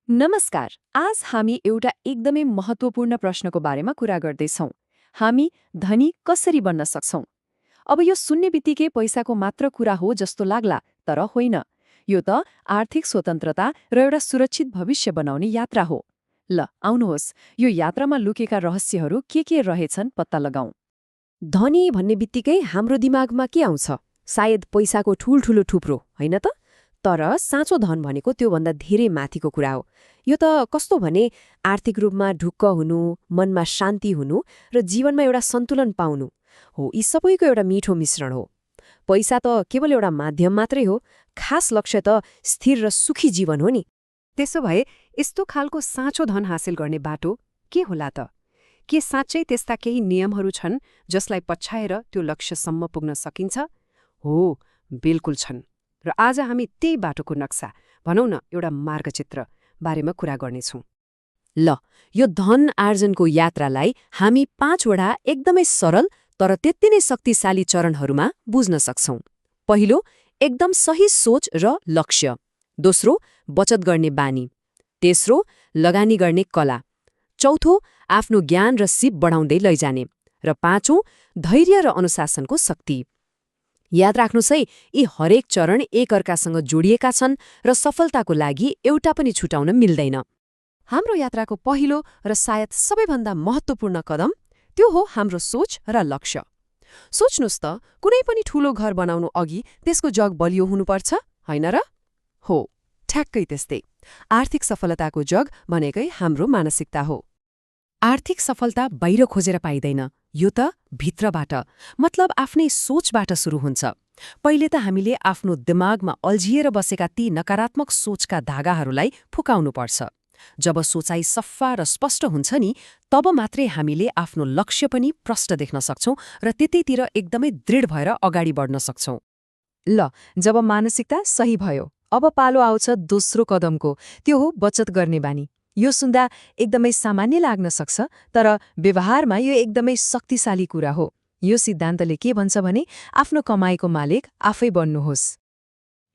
नमस्कार। आज हामी एउटा एकदमै महत्त्वपूर्ण प्रश्नको बारेमा कुरा गर्दैछौँ। हामी धनी कसरी बन्न सक्छौँ? अब यो सुन्ने बित्तिकै पैसाको मात्र कुरा हो जस्तो लाग्ला, तर होइन। यो त आर्थिक स्वतन्त्रता र एउटा सुरक्षित भविष्य बनाउने यात्रा हो। ल, आउनुहोस्, यो यात्रामा लुकेका रहस्यहरू के रहेछन् पत्ता लगाउँ। धनी भन्ने बित्तिकै हाम्रो दिमागमा के आउँछ? सायद पैसाको ठूल्ठूलो थुप्रो, होइन त? तर साँचो धन भनेको त्योभन्दा धेरै माथिको कुरा हो। यो त कस्तो भने आर्थिक रूपमा ढुक्क हुनु, मनमा शान्ति हुनु र जीवनमा एउटा सन्तुलन पाउनु हो। यी सबैको एउटा मिठो मिश्रण हो। पैसा त केवल एउटा माध्यम मात्रै हो। खास लक्ष्य त स्थिर र सुखी जीवन हो नि। त्यसो भए यस्तो खालको साँचो धन हासिल गर्ने बाटो के होला त? के साँच्चै त्यस्ता केही नियमहरू छन् जसलाई पछ्याएर त्यो लक्ष्यसम्म पुग्न सकिन्छ? हो, बिल्कुल छन्। र आज हामी त्यही बाटोको नक्सा, भनौँ न एउटा मार्गचित्र बारेमा कुरा गर्नेछौँ। ल, यो धन आर्जनको यात्रालाई हामी 5वटा एकदमै सरल तर त्यति नै शक्तिशाली चरणहरूमा बुझ्न सक्छौं। पहिलो, एकदम सही सोच र लक्ष्य। दोस्रो, बचत गर्ने बानी। तेस्रो, लगानी गर्ने कला। चौथो, आफ्नो ज्ञान र सिप बढाउँदै लैजाने। र पाँचौं, धैर्य र अनुशासनको शक्ति। याद राख्नुहोस् है, यी हरेक चरण एकअर्कासँग जोडिएका छन् र सफलताको लागि एउटा पनि छुटाउन मिल्दैन। हाम्रो यात्राको पहिलो र सायद सबैभन्दा महत्त्वपूर्ण कदम त्यो हो हाम्रो सोच र लक्ष्य। सोच्नुहोस् त, कुनै पनि ठूलो घर बनाउनु अघि त्यसको जग बलियो हुनुपर्छ, होइन र? हो, ठ्याक्कै त्यस्तै। आर्थिक सफलताको जग भनेकै हाम्रो मानसिकता हो। आर्थिक सफलता बाहिर खोजेर पाइँदैन, यो त भित्रबाट, मतलब आफ्नै सोचबाट सुरु हुन्छ। पहिले त हामीले आफ्नो दिमागमा अल्झिएर बसेका ती नकारात्मक सोचका धागाहरूलाई फुकाउनुपर्छ। जब सोचाइ सफा र स्पष्ट हुन्छ नि, तब मात्रै हामीले आफ्नो लक्ष्य पनि प्रष्ट देख्न सक्छौं र त्यतैतिर एकदमै दृढ भएर अगाडि बढ्न सक्छौं। ल, जब मानसिकता सही भयो, अब पालो आउँछ दोस्रो कदमको, त्यो हो बचत गर्ने बानी। यो सुन्दा एकदमै सामान्य लाग्न सक्छ, तर व्यवहारमा यो एकदमै शक्तिशाली कुरा हो। यो सिद्धान्तले के भन्छ भने आफ्नो कमाइको मालिक आफै बन्नुहोस्।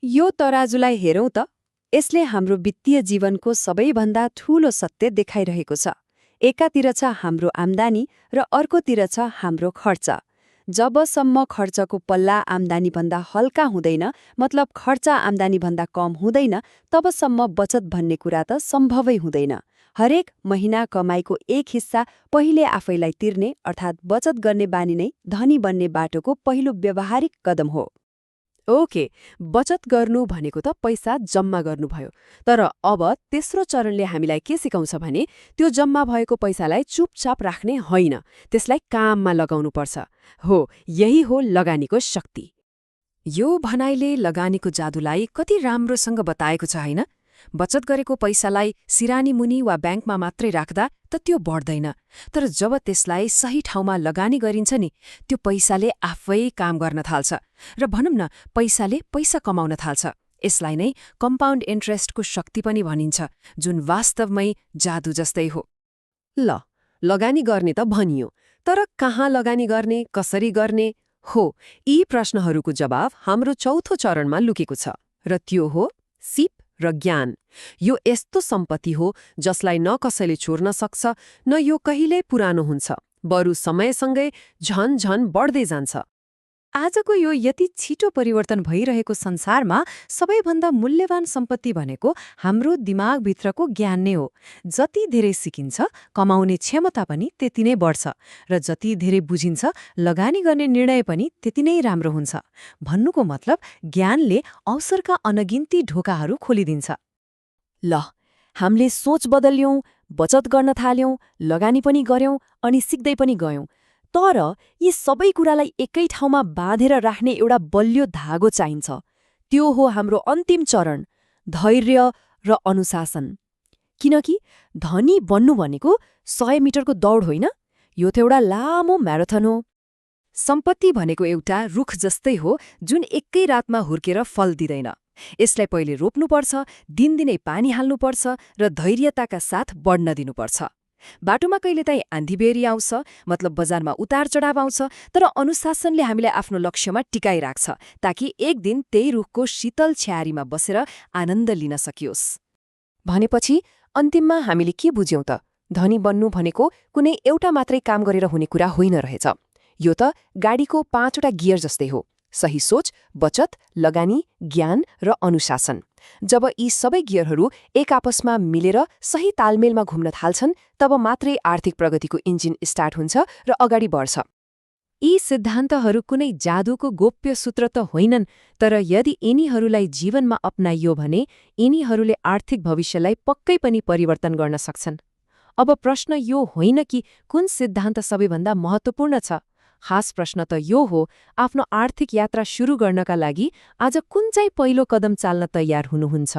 यो तराजुलाई हेरौँ त, यसले हाम्रो वित्तीय जीवनको सबैभन्दा ठूलो सत्य देखाइरहेको छ। एकातिर छ हाम्रो आम्दानी र अर्कोतिर छ हाम्रो खर्च। जबसम्म खर्चको पल्ला आम्दानीभन्दा हल्का हुँदैन, मतलब खर्च आम्दानीभन्दा कम हुँदैन, तबसम्म बचत भन्ने कुरा त सम्भवै हुँदैन। हरेक महिना कमाइको एक हिस्सा पहिले आफैलाई तिर्ने अर्थात् बचत गर्ने बानी नै धनी बन्ने बाटोको पहिलो व्यावहारिक कदम हो। ओके, बचत गर्नु भनेको त पैसा जम्मा गर्नु भयो। तर अब तेस्रो चरणले हामीलाई के सिकाउँछ भने त्यो जम्मा भएको पैसालाई चुपचाप राख्ने होइन, त्यसलाई काममा लगाउनुपर्छ। हो, यही हो लगानीको शक्ति। यो भनाइले लगानीको जादुलाई कति राम्रोसँग बताएको छ, होइन? बचत गरेको पैसालाई सिरानी मुनि वा ब्याङ्कमा मात्रै राख्दा त त्यो बढ्दैन, तर जब त्यसलाई सही ठाउँमा लगानी गरिन्छ नि, त्यो पैसाले आफै काम गर्न थाल्छ र भनौँ न पैसाले पैसा कमाउन थाल्छ। यसलाई नै कम्पाउन्ड इन्ट्रेस्टको शक्ति पनि भनिन्छ, जुन वास्तवमै जादु जस्तै हो। ल, लगानी गर्ने त भनियो, तर कहाँ लगानी गर्ने, कसरी गर्ने? हो, यी प्रश्नहरूको जवाब हाम्रो चौथो चरणमा लुकेको छ, र त्यो हो सिप र ज्ञान। यो यस्तो सम्पत्ति हो जसलाई न कसैले चोर्न सक्छ, न यो कहिल्यै पुरानो हुन्छ, बरु समयसँगै झन बढ्दै जान्छ। आजको यो यति छिटो परिवर्तन भइरहेको संसारमा सबैभन्दा मूल्यवान सम्पत्ति भनेको हाम्रो दिमागभित्रको ज्ञान नै हो। जति धेरै सिकिन्छ, कमाउने क्षमता पनि त्यति नै बढ्छ, र जति धेरै बुझिन्छ, लगानी गर्ने निर्णय पनि त्यति नै राम्रो हुन्छ। भन्नुको मतलब ज्ञानले अवसरका अनगिन्ती ढोकाहरू खोलिदिन्छ। ल, हामीले सोच बदल्यौं, बचत गर्न थाल्यौं, लगानी पनि गर्यौं अनि सिक्दै पनि गयौं। तर यी सबै कुरालाई एकै ठाउँमा बाँधेर राख्ने एउटा बलियो धागो चाहिन्छ। त्यो हो हाम्रो अन्तिम चरण, धैर्य र अनुशासन। किनकि धनी बन्नु भनेको 100 मिटरको दौड होइन, यो त एउटा लामो म्याराथन हो। सम्पत्ति भनेको एउटा रुख जस्तै हो, जुन एकै रातमा हुर्केर फल दिँदैन। यसलाई पहिले रोप्नुपर्छ, दिनदिनै पानी हाल्नुपर्छ र धैर्यताका साथ बढ्न दिनुपर्छ। बाटोमा कहिलेकाहीँ आँधीबेहरी आउँछ, मतलब बजारमा उतार चढाव आउँछ, तर अनुशासनले हामीलाई आफ्नो लक्ष्यमा टिकाइराख्छ, ताकि एक दिन त्यही रुखको शीतल छ्यारीमा बसेर आनन्द लिन सकियोस्। भनेपछि अन्तिममा हामीले के बुझ्यौं त? धनी बन्नु भनेको कुनै एउटा मात्रै काम गरेर हुने कुरा होइन रहेछ। यो त गाडीको 5वटा गियर जस्तै हो। सही सोच, बचत, लगानी, ज्ञान र अनुशासन। जब यी सबै गियरहरू एक आपसमा मिलेर सही तालमेलमा घुम्न थाल्छन्, तब मात्रै आर्थिक प्रगतिको इन्जिन स्टार्ट हुन्छ र अगाडि बढ्छ। यी सिद्धान्तहरू कुनै जादुको गोप्य सूत्र त होइनन्, तर यदि यिनीहरूलाई जीवनमा अपनाइयो भने यिनीहरूले आर्थिक भविष्यलाई पक्कै पनि परिवर्तन गर्न सक्छन्। अब प्रश्न यो होइन कि कुन सिद्धान्त सबैभन्दा महत्त्वपूर्ण छ। खास प्रश्न त यो हो, आफ्नो आर्थिक यात्रा सुरु गर्नका लागि आज कुन चाहिँ पहिलो कदम चाल्न तयार हुनुहुन्छ।